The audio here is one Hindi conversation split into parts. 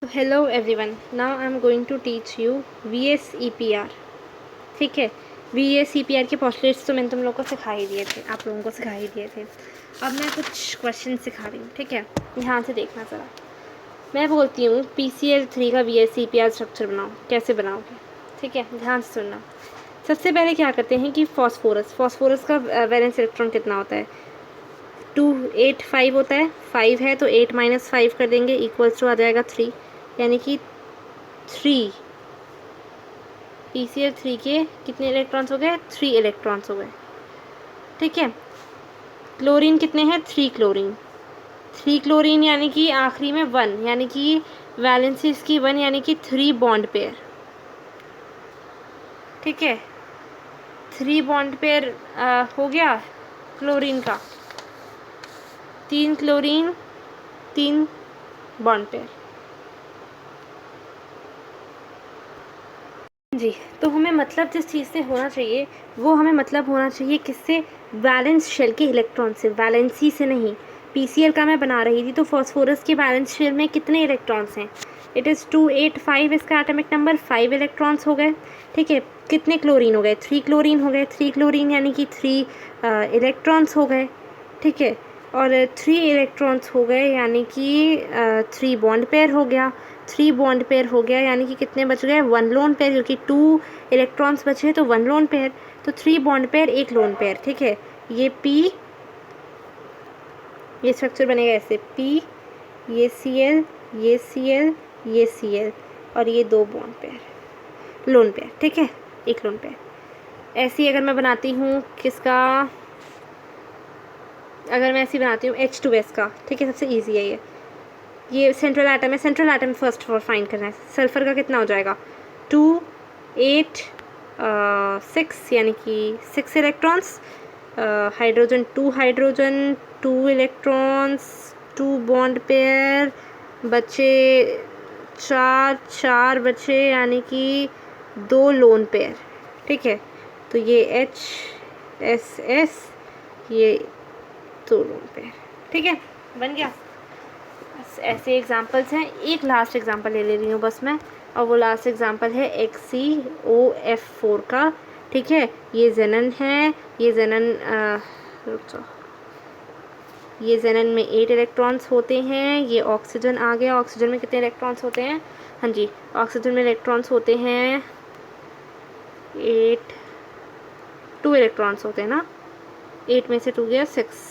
Hello everyone. Now I'm going to teach you VSEPR. ठीक है, VSEPR के postulates तो मैंने तुम लोगों को सिखा ही दिए थे, आप लोगों को सिखा ही दिए थे। अब मैं कुछ क्वेश्चन सिखा रही हूँ, ठीक है, ध्यान से देखना ज़रा। मैं बोलती हूँ PCl3 का VSEPR स्ट्रक्चर बनाओ, कैसे बनाओगे, ठीक है, ध्यान से सुनना। सबसे पहले क्या करते हैं कि फॉस्फोरस का वैलेंस इलेक्ट्रॉन कितना होता है, 285 होता है। 5 है तो 8 - 5 कर देंगे, इक्वल्स टू आ जाएगा 3, यानी कि 3 PCl3 के कितने इलेक्ट्रॉन्स हो गए, 3 इलेक्ट्रॉन्स हो गए, ठीक है। क्लोरीन कितने हैं, 3 क्लोरीन यानी कि आखिरी में 1, यानी कि वैलेंसी इसकी 1, यानी कि 3 बॉन्ड पेयर, ठीक है। 3 बॉन्ड पेयर हो गया क्लोरीन का, 3 क्लोरीन 3 बॉन्ड पेयर जी। तो हमें मतलब जिस चीज़ से होना चाहिए वो हमें मतलब होना चाहिए किससे, वैलेंस शेल के इलेक्ट्रॉन से, वैलेंसी से नहीं। PCl का मैं बना रही थी तो फॉस्फोरस के वैलेंस शेल में कितने इलेक्ट्रॉन्स हैं, इट इज़ 285, इसका एटॉमिक नंबर 5 इलेक्ट्रॉन्स हो गए, ठीक है। कितने क्लोरीन हो गए, 3 क्लोरीन हो गए, 3 क्लोरीन यानी कि 3 इलेक्ट्रॉन्स हो गए, ठीक है। और 3 इलेक्ट्रॉन्स हो गए यानी कि 3 बॉन्ड पेयर हो गया, 3 बॉन्ड पेयर हो गया यानी कि कितने बच गए, 1 लोन पेयर, क्योंकि 2 इलेक्ट्रॉन्स बचे तो 1 लोन पेयर, तो 3 बॉन्ड पेयर 1 लोन पेयर, ठीक है। ये P, ये स्ट्रक्चर बनेगा ऐसे, P, ये Cl, ये Cl, ये Cl, और ये 2 बॉन्ड पेयर लोन पेयर, ठीक है, 1 लोन पेयर। ऐसी अगर मैं बनाती हूँ किसका, अगर मैं ऐसी बनाती हूँ H2S का, ठीक है, सबसे ईजी है ये सेंट्रल एटम है, central atom first for find करना है। सल्फर का कितना हो जाएगा, 2 8 6, यानी कि 6 electrons, hydrogen 2 hydrogen 2 electrons, 2 bond pair बचे, 4 बचे यानी कि 2 लोन पेयर, ठीक है। तो ये HSS, ये 2 लोन पेयर, ठीक है, बन गया। ऐसे एग्जांपल्स हैं, एक लास्ट एग्जांपल ले रही हूँ बस मैं, और वो लास्ट एग्जांपल है XeOF4 का, ठीक है। ये जेनन है, ये जेनन ये जेनन में 8 इलेक्ट्रॉन्स होते हैं। ये ऑक्सीजन आ गया, ऑक्सीजन में कितने इलेक्ट्रॉन्स होते हैं, हाँ जी, ऑक्सीजन में इलेक्ट्रॉन्स होते हैं 8, 2 इलेक्ट्रॉन्स होते हैं ना, 8 में से 2 गया 6,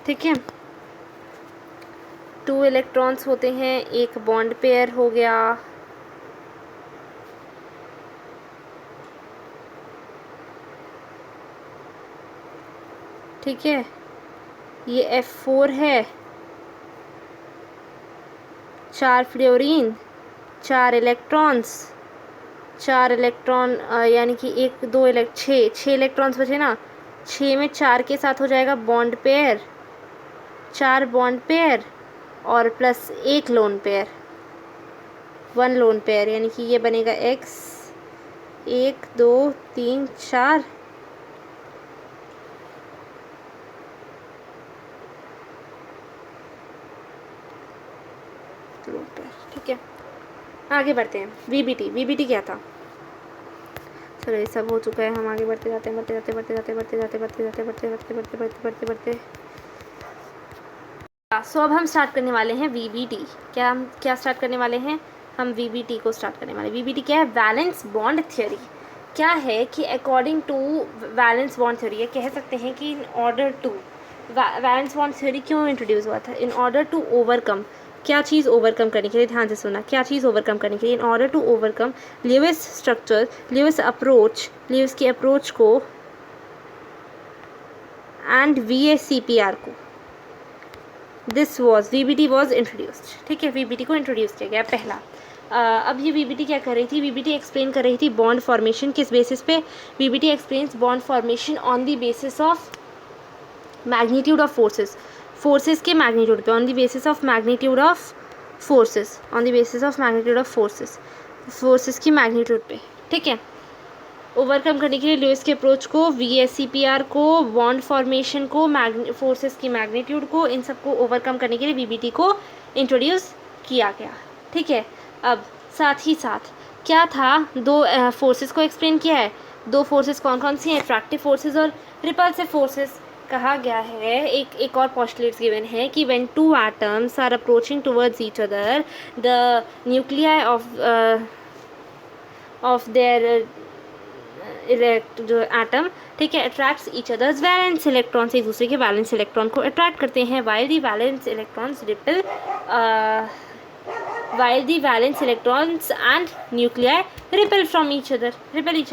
ठीक है। 2 इलेक्ट्रॉन्स होते हैं, एक बॉन्ड पेयर हो गया, ठीक है। ये F4 है, 4 फ्लोरीन, 4 इलेक्ट्रॉन्स, 4 इलेक्ट्रॉन यानी कि 1 2 6 इलेक्ट्रॉन्स बचे ना, 6 में 4 के साथ हो जाएगा बॉन्ड पेयर, 4 बॉन्ड पेयर और plus 1 lone pair, 1 lone pair, यानी कि ये बनेगा X 1 2 3 4, लोन पेयर, ठीक है। आगे बढ़ते हैं, VBT क्या था, चलो ये सब हो चुका है, हम आगे बढ़ते जाते बढ़ते। सो अब हम स्टार्ट करने वाले हैं VBT। क्या स्टार्ट करने वाले हैं हम, VBT को स्टार्ट करने वाले। VBT क्या है, वैलेंस बॉन्ड थ्योरी। क्या है कि according to valence bond theory, ये कह सकते हैं कि in order to, valence bond theory क्यों इंट्रोड्यूस हुआ था, इन ऑर्डर टू ओवरकम, क्या चीज़ ओवरकम करने के लिए, ध्यान से सुनना, क्या चीज़ ओवरकम करने के लिए, in order to overcome Lewis structure, Lewis की अप्रोच को एंड VSEPR को, this was VBT was introduced, ठीक है। VBT को इंट्रोड्यूस किया गया पहला। अब ये VBT क्या कर रही थी, VBT एक्सप्लेन कर रही थी बॉन्ड फॉर्मेशन, किस बेसिस पे, VBT explains bond formation on the basis of magnitude of forces के मैग्नीट्यूड पे, on the basis of magnitude of forces की मैग्नीट्यूड पे, ठीक है। ओवरकम करने के लिए लुईस के अप्रोच को, VSEPR को, बॉन्ड फॉर्मेशन को, फोर्सेस की मैग्नीट्यूड को, इन सबको ओवरकम करने के लिए VBT को इंट्रोड्यूस किया गया। ठीक है, अब साथ ही साथ क्या था, दो फोर्सेस को एक्सप्लेन किया है। दो फोर्सेस कौन कौन सी हैं, अट्रैक्टिव फोर्सेस और रिपल्सिव फोर्सेस। कहा गया है, एक और पोस्टुलेट्स गिवन है कि when two atoms are approaching towards each other, the nuclei of their जो एटम, ठीक है, attracts each others valence electron, से एक दूसरे के वैलेंस इलेक्ट्रॉन को अट्रैक्ट करते हैं, while the valence electrons and nuclei repel each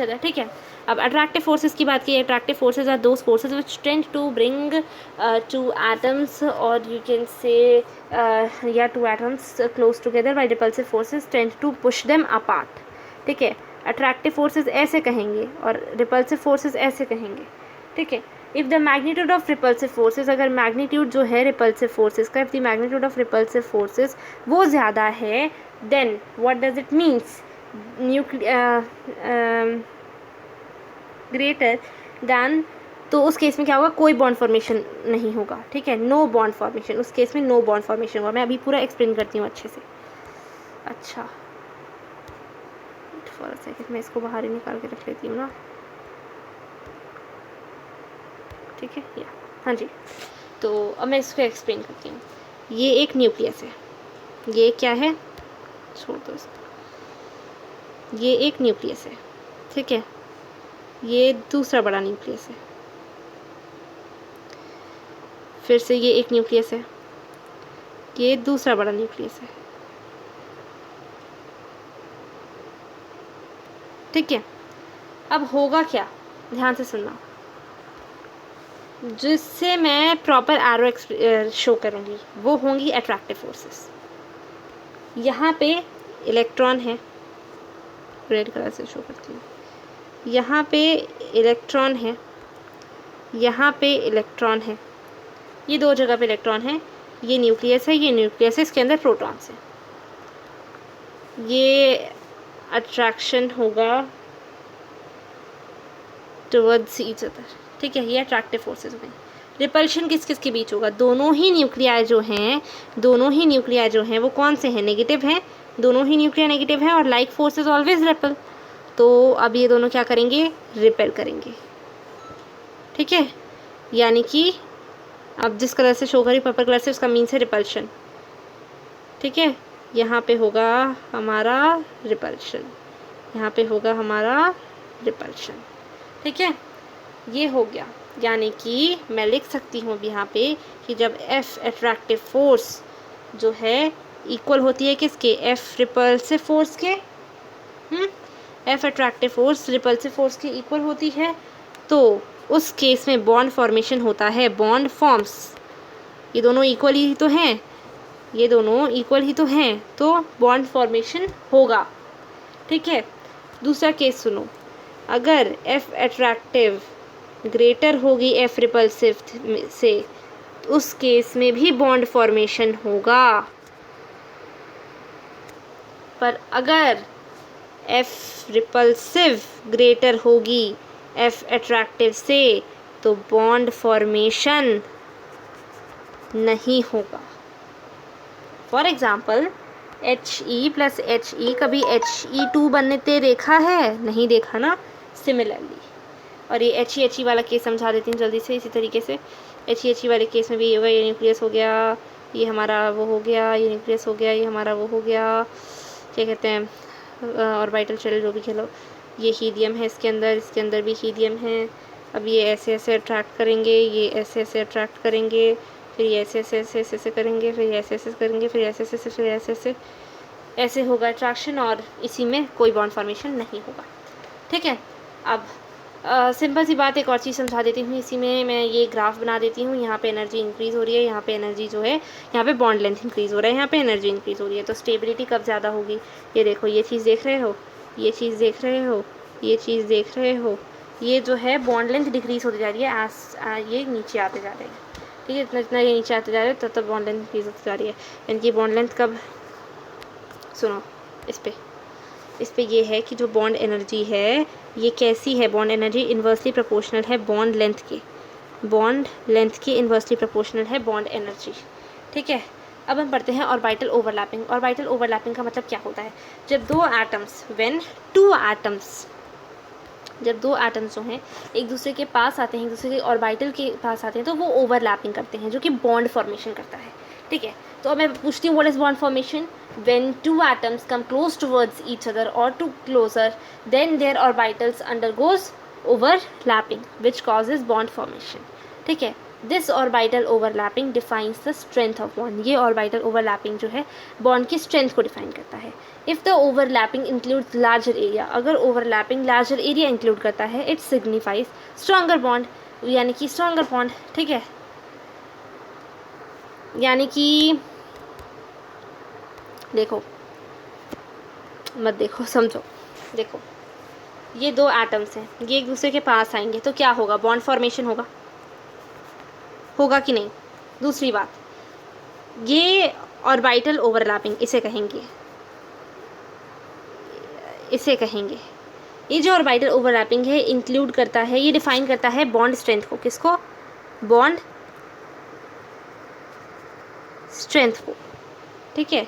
other. ठीक है, अब अट्रैक्टिव फोर्सेस की बात की। Attractive forces are those forces which tend to bring two atoms, और यू कैन से या two atoms close together, while repulsive forces tend to push them apart। ठीक है, अट्रैक्टिव फोर्सेस ऐसे कहेंगे और रिपल्सिव फोर्सेस ऐसे कहेंगे। ठीक है, if the magnitude of repulsive forces, अगर मैग्नीट्यूड जो है रिपल्सिव फोर्सेस का, if the magnitude of repulsive forces वो ज़्यादा है, then what does it means, greater than, तो उस केस में क्या होगा, कोई बॉन्ड फॉर्मेशन नहीं होगा। ठीक है, नो बॉन्ड फॉर्मेशन, उस केस में नो बॉन्ड फॉर्मेशन होगा। मैं अभी पूरा एक्सप्लेन करती हूँ अच्छे से। अच्छा, फॉर अ सेकंड मैं इसको बाहर ही निकाल के रख लेती हूँ ना। ठीक है, या हाँ जी, तो अब मैं इसको एक्सप्लेन करती हूँ। ये एक न्यूक्लियस है, ये क्या है, छोड़ दो इसको। ये एक न्यूक्लियस है, ठीक है, ये दूसरा बड़ा न्यूक्लियस है, फिर से ये एक न्यूक्लियस है, ये दूसरा बड़ा न्यूक्लियस है। ठीक है, अब होगा क्या, ध्यान से सुनना, जिससे मैं प्रॉपर एरो शो करूँगी वो होंगी अट्रैक्टिव फोर्सेस। यहाँ पे इलेक्ट्रॉन है, रेड कलर से शो करती हूँ, यहाँ पे इलेक्ट्रॉन है, यहाँ पे इलेक्ट्रॉन है, ये दो जगह पे इलेक्ट्रॉन है, ये न्यूक्लियस है, ये न्यूक्लियस है, इसके अंदर प्रोटॉन्स हैं। ये अट्रैक्शन होगा टुवर्ड्स ईच अदर। ठीक है, ये अट्रैक्टिव फोर्सेस हो गई। रिपल्शन किस किस के बीच होगा, दोनों ही न्यूक्लियाई जो हैं वो कौन से हैं, नेगेटिव हैं, दोनों ही न्यूक्लियाई नेगेटिव हैं, और लाइक फोर्सेस ऑलवेज रिपल। तो अब ये दोनों क्या करेंगे, रिपेल करेंगे। ठीक है, यानी कि अब जिस कलर से शो करी पर्पल कलर से, उसका मीन्स है रिपल्शन। ठीक है, यहाँ पे होगा हमारा रिपल्शन, यहाँ पे होगा हमारा रिपल्शन। ठीक है, ये हो गया, यानी कि मैं लिख सकती हूँ यहाँ पे कि जब F अट्रैक्टिव फोर्स जो है इक्वल होती है किसके, F रिपल्सिव फोर्स के, F attractive force repulsive force के इक्वल होती है, तो उस केस में बॉन्ड फॉर्मेशन होता है, बॉन्ड फॉर्म्स। ये दोनों इक्वल ही तो हैं, ये दोनों इक्वल ही तो हैं, तो बॉन्ड फॉर्मेशन होगा। ठीक है, दूसरा केस सुनो, अगर F अट्रैक्टिव ग्रेटर होगी F रिपल्सिव से, उस केस में भी बॉन्ड फॉर्मेशन होगा। पर अगर F रिपल्सिव ग्रेटर होगी F अट्रैक्टिव से, तो बॉन्ड फॉर्मेशन नहीं होगा। For example HE plus HE, कभी HE2 बनते देखा है, नहीं देखा ना। सिमिलरली, और ये HE वाला केस समझा देती हूँ जल्दी से। इसी तरीके से HE वाले केस में भी ये होगा, ये न्यूक्लियस हो गया, ये हमारा वो हो गया, ये न्यूक्लियस हो गया, ये हमारा वो हो गया, क्या कहते हैं, ऑर्बिटल शेल जो भी खेलो, ये हीलियम है इसके अंदर भी हीलियम है। अब ये ऐसे ऐसे अट्रैक्ट करेंगे, ये ऐसे ऐसे अट्रैक्ट करेंगे, फिर ये ऐसे ऐसे ऐसे ऐसे ऐसे करेंगे, फिर ये ऐसे ऐसे करेंगे, फिर ऐसे ऐसे फिर ऐसे ऐसे ऐसे होगा अट्रैक्शन, और इसी में कोई बॉन्ड फॉर्मेशन नहीं होगा। ठीक है, अब सिंपल सी बात एक और चीज़ समझा देती हूँ। इसी में मैं ये ग्राफ बना देती हूँ। यहाँ पे एनर्जी इंक्रीज़ हो रही है, यहाँ पे एनर्जी जो है, यहाँ पे बॉन्ड लेंथ इंक्रीज़ हो रहा है, यहाँ पे एनर्जी इंक्रीज़ हो रही है। तो स्टेबिलिटी कब ज़्यादा होगी, ये देखो, ये चीज़ देख रहे हो, ये चीज़ देख रहे हो, ये चीज़ देख रहे हो, ये जो है बॉन्ड लेंथ डिक्रीज़ होती जा रही है, ये नीचे आते जा रहे हैं। ठीक है, इतना इतना ये नीचे आते जा रहे हैं, तब बॉन्ड लेंथ इंक्रीज़ होती जा रही है। यानी कि बॉन्ड लेंथ कब, सुनो इस पर, इस पे ये है कि जो बॉन्ड एनर्जी है ये कैसी है, बॉन्ड एनर्जी इन्वर्सली प्रोपोर्शनल है बॉन्ड लेंथ के इन्वर्सली प्रोपोर्शनल है बॉन्ड एनर्जी। ठीक है, अब हम पढ़ते हैं ऑर्बिटल ओवरलैपिंग। ऑर्बिटल ओवरलैपिंग का मतलब क्या होता है, जब दो एटम्स जो हैं एक दूसरे के पास आते हैं, एक दूसरे के ऑर्बिटल के पास आते हैं, तो वो ओवरलैपिंग करते हैं, जो कि बॉन्ड फॉर्मेशन करता है। ठीक है, तो अब मैं पूछती हूँ what is bond formation. When two atoms come close towards each other और too closer, then their orbitals undergoes overlapping which causes bond formation. ठीक है, this orbital overlapping defines the strength of bond. ये ऑर्बिटल ओवरलैपिंग जो है बॉन्ड की स्ट्रेंथ को डिफाइन करता है। If the overlapping includes larger area, अगर ओवरलैपिंग लार्जर एरिया इंक्लूड करता है, इट सिग्निफाइज स्ट्रॉन्गर बॉन्ड, यानी कि स्ट्रॉन्गर बॉन्ड। ठीक है, यानी कि देखो, मत देखो, समझो। देखो, ये दो एटम्स हैं, ये एक दूसरे के पास आएंगे तो क्या होगा, बॉन्ड फॉर्मेशन होगा कि नहीं। दूसरी बात, ये ऑर्बिटल ओवरलैपिंग इसे कहेंगे। ये जो ऑर्बिटल ओवरलैपिंग है इंक्लूड करता है, ये डिफाइन करता है बॉन्ड स्ट्रेंथ को। किसको, बॉन्ड स्ट्रेंथ को। ठीक है,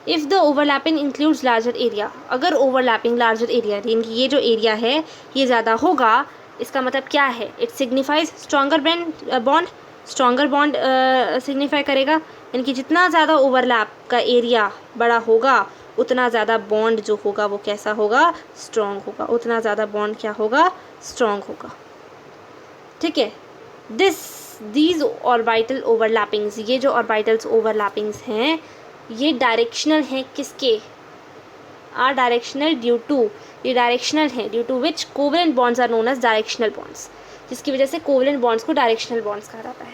if the overlapping includes larger area, अगर ओवरलैपिंग लार्जर एरिया, यानी कि ये जो एरिया है ये ज़्यादा होगा, इसका मतलब क्या है, it signifies stronger bond signify करेगा। यानी कि जितना ज़्यादा ओवरलैप का एरिया बड़ा होगा उतना ज़्यादा बॉन्ड जो होगा वो कैसा होगा, स्ट्रॉन्ग होगा। उतना ज़्यादा बॉन्ड क्या होगा, स्ट्रॉन्ग होगा। ठीक है, दीज ऑर्बिटल ओवरलैपिंग्स, ये जो ऑर्बिटल्स ओवरलैपिंग्स हैं ये डायरेक्शनल हैं, किसके, आर डायरेक्शनल ये डायरेक्शनल हैं due to which covalent bonds are known as directional bonds, जिसकी वजह से कोवेलेंट बॉन्ड्स को डायरेक्शनल बॉन्ड्स कहा जाता है।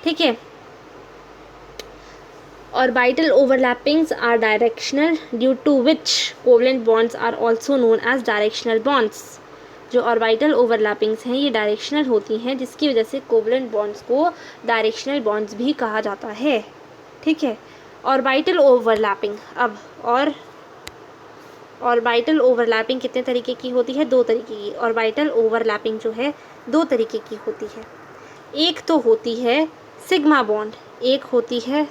ठीक है, orbital overlappings are directional due to which covalent bonds are also known as directional bonds. जो ऑर्बिटल ओवरलैपिंग्स हैं ये डायरेक्शनल होती हैं, जिसकी वजह से कोवेलेंट बॉन्ड्स को डायरेक्शनल बॉन्ड्स भी कहा जाता है। ठीक है, ऑर्बिटल ओवरलैपिंग, अब और ऑर्बिटल ओवरलैपिंग कितने तरीके की होती है, दो तरीके की। ऑर्बिटल ओवरलैपिंग जो है दो तरीके की होती है। एक तो होती है सिग्मा बॉन्ड, एक होती है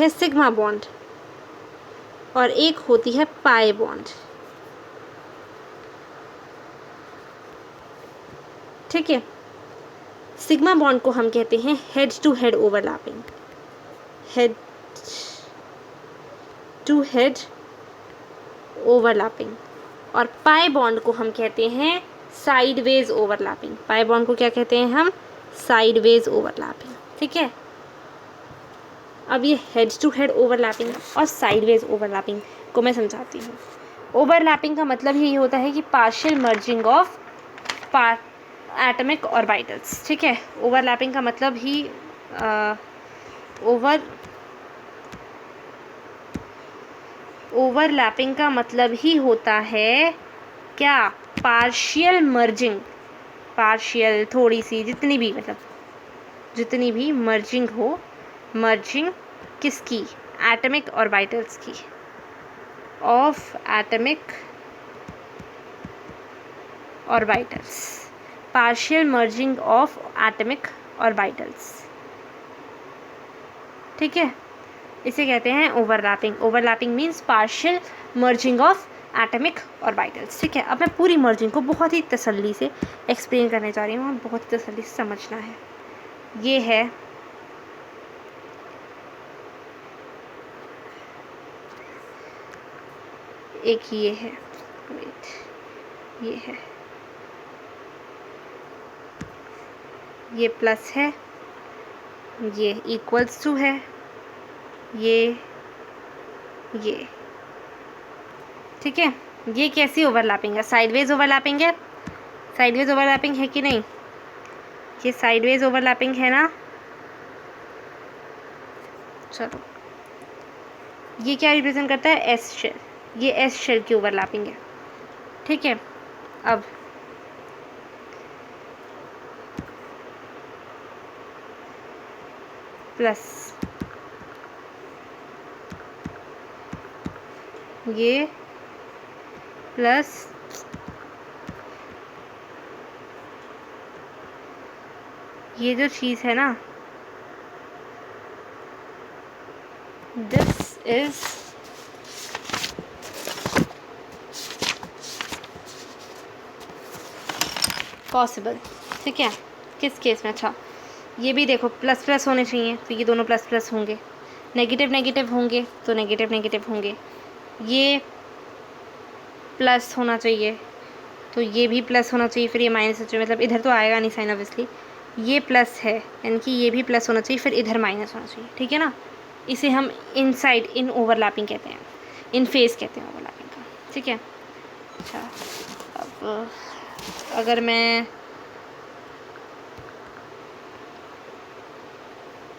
सिग्मा बॉन्ड और एक होती है पाई बॉन्ड। ठीक है, सिग्मा बॉन्ड को हम कहते हैं head to head overlapping, head to head overlapping, और पाई बॉन्ड को हम कहते हैं साइडवेज ओवरलैपिंग। पाई बॉन्ड को क्या कहते हैं हम, साइडवेज ओवरलैपिंग। ठीक है, अब ये हेड टू हेड ओवरलैपिंग और साइडवेज ओवरलैपिंग को मैं समझाती हूँ। ओवरलैपिंग का मतलब ही ये होता है कि partial merging of atomic orbitals. ठीक है, ओवरलैपिंग का मतलब ही ओवरलैपिंग का मतलब ही होता है क्या, पार्शियल मर्जिंग, पार्शियल थोड़ी सी, जितनी भी मर्जिंग हो, मर्जिंग किसकी, एटमिक ऑर्बिटल्स की, of atomic orbitals, partial merging of atomic orbitals. ठीक है, इसे कहते हैं overlapping. Overlapping means partial merging of atomic orbitals. ठीक है, अब मैं पूरी मर्जिंग को बहुत ही तसल्ली से एक्सप्लेन करने जा रही हूँ और बहुत ही तसल्ली से समझना है। ये है एक, ये है, वेट, ये है, ये प्लस है, ये इक्वल्स टू है, ये। ठीक है, ये कैसी ओवरलैपिंग है, साइडवेज ओवरलैपिंग है। साइडवेज ओवरलैपिंग है कि नहीं, ये साइडवेज ओवरलैपिंग है ना। चलो, ये क्या रिप्रेजेंट करता है, एस शेल, ये एस शेल की ओवरलैपिंग है। ठीक है, अब प्लस, ये प्लस ये जो चीज़ है ना, दिस इज पॉसिबल। ठीक है, किस केस में? अच्छा, ये भी देखो प्लस प्लस होने चाहिए, तो ये दोनों प्लस प्लस होंगे। नेगेटिव नेगेटिव होंगे तो नेगेटिव नेगेटिव होंगे। ये प्लस होना चाहिए तो ये भी प्लस होना चाहिए, फिर ये माइनस होना चाहिए, मतलब इधर तो आएगा नहीं साइन ऑब्वियसली। ये प्लस है यानी कि ये भी प्लस होना चाहिए, फिर इधर माइनस होना चाहिए। ठीक है ना, इसे हम इनसाइड इन ओवरलैपिंग कहते हैं, इन फेस कहते हैं ओवरलैपिंग का। ठीक है, अच्छा अब अगर मैं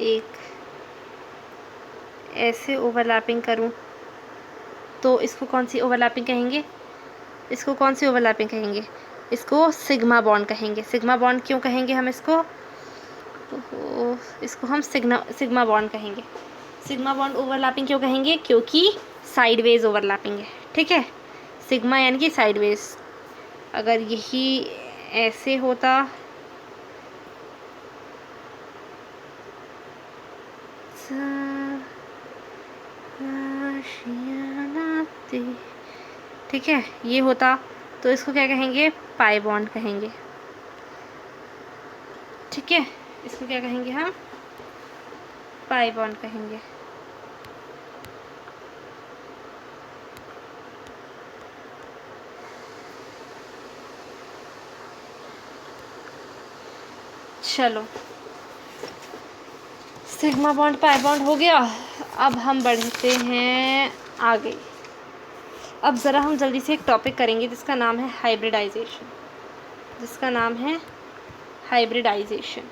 एक ऐसे ओवरलैपिंग करूं तो इसको कौन सी ओवरलैपिंग कहेंगे? इसको कौन सी ओवरलैपिंग कहेंगे? इसको सिग्मा बॉन्ड कहेंगे। सिग्मा बॉन्ड क्यों कहेंगे हम इसको? तो इसको हम सिग्मा बॉन्ड कहेंगे। सिग्मा बॉन्ड ओवरलैपिंग क्यों कहेंगे? क्योंकि साइडवेज ओवरलैपिंग है। ठीक है, सिग्मा यानी कि साइडवेज। अगर यही ऐसे होता ठीक है, ये होता तो इसको क्या कहेंगे? पाई बॉन्ड कहेंगे। ठीक है, इसको क्या कहेंगे हम? पाई बॉन्ड कहेंगे। चलो, सिग्मा बॉन्ड पाई बॉन्ड हो गया। अब हम बढ़ते हैं आगे। अब ज़रा हम जल्दी से एक टॉपिक करेंगे जिसका नाम है हाइब्रिडाइजेशन। जिसका नाम है हाइब्रिडाइजेशन।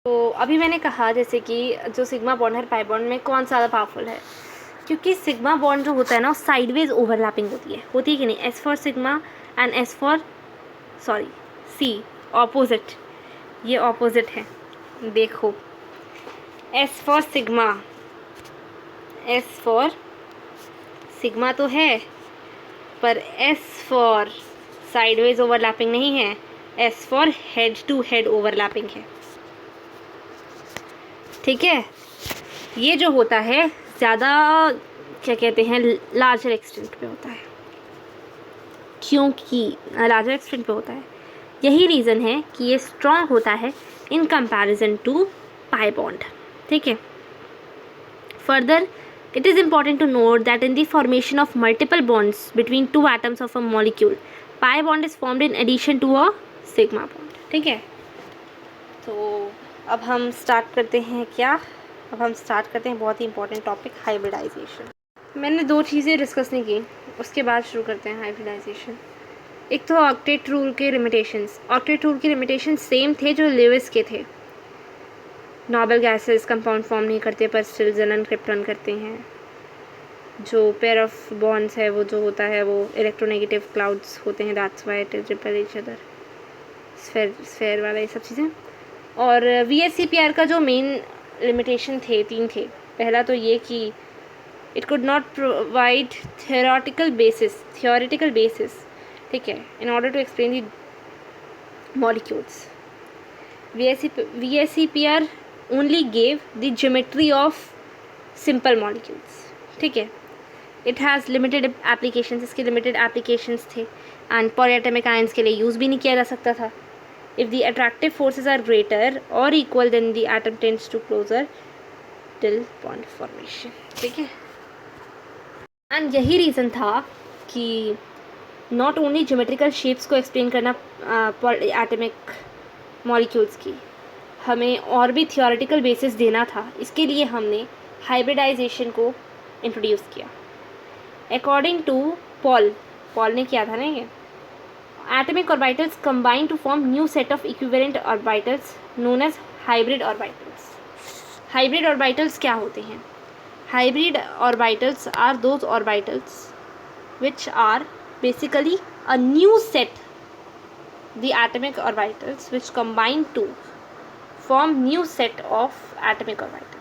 तो अभी मैंने कहा जैसे कि जो सिग्मा बॉन्ड है पाई बॉन्ड में कौन ज़्यादा पावरफुल है, क्योंकि सिग्मा बॉन्ड जो होता है ना साइडवेज ओवरलैपिंग होती है कि नहीं? S for sigma and S for C opposite, ये ऑपोजिट है। देखो, एस फॉर सिग्मा तो है, पर एस फॉर साइडवेज ओवरलैपिंग नहीं है, S for head to head overlapping है। ठीक है, ये जो होता है ज़्यादा क्या कहते हैं, लार्जर एक्सटेंट पे होता है। क्योंकि लार्जर एक्सटेंट पे होता है, यही रीज़न है कि ये स्ट्रॉन्ग होता है in comparison to pi bond. ठीक है, further it is important to note that in the formation of multiple bonds between two atoms of a molecule, pi bond is formed in addition to a sigma bond. ठीक है, तो अब हम स्टार्ट करते हैं क्या? अब हम स्टार्ट करते हैं बहुत ही इंपॉर्टेंट टॉपिक, हाइब्रिडाइजेशन। मैंने दो चीज़ें डिस्कस नहीं की, उसके बाद शुरू करते हैं हाइब्रिडाइजेशन। एक तो ऑक्टेट रूल के लिमिटेशंस। ऑक्टेट रूल के लिमिटेशन सेम थे जो लेविस के थे। नोबल गैसेस कंपाउंड फॉर्म नहीं करते पर स्टिल जनन क्रिप्टन करते हैं। जो पेयर ऑफ बॉन्ड्स है वो जो होता है वो इलेक्ट्रोनेगेटिव क्लाउड्स होते हैं, that's why it repel each other, sphere वाला ये सब चीज़ें। और VSEPR का जो मेन लिमिटेशन थे, तीन थे। पहला तो ये कि it could not provide theoretical basis, ठीक है, in order to explain the molecules. VSEPR only gave the geometry of simple molecules। ठीक है, it has limited applications, इसके limited applications थे and polyatomic ions के लिए यूज़ भी नहीं किया जा सकता था। if the attractive forces are greater or equal then the atom tends to closer till bond formation। ठीक है, and यही रीज़न था कि not only geometrical shapes को explain करना atomic molecules की, हमें और भी थियोरेटिकल बेसिस देना था। इसके लिए हमने हाइब्रिडाइजेशन को इंट्रोड्यूस किया। अकॉर्डिंग टू पॉल ने किया था ना ये, atomic orbitals combine to form new set of equivalent orbitals known as hybrid orbitals. Hybrid orbitals क्या होते हैं? Hybrid orbitals are those orbitals which are basically a new set the atomic orbitals which combine to form new set of atomic orbitals।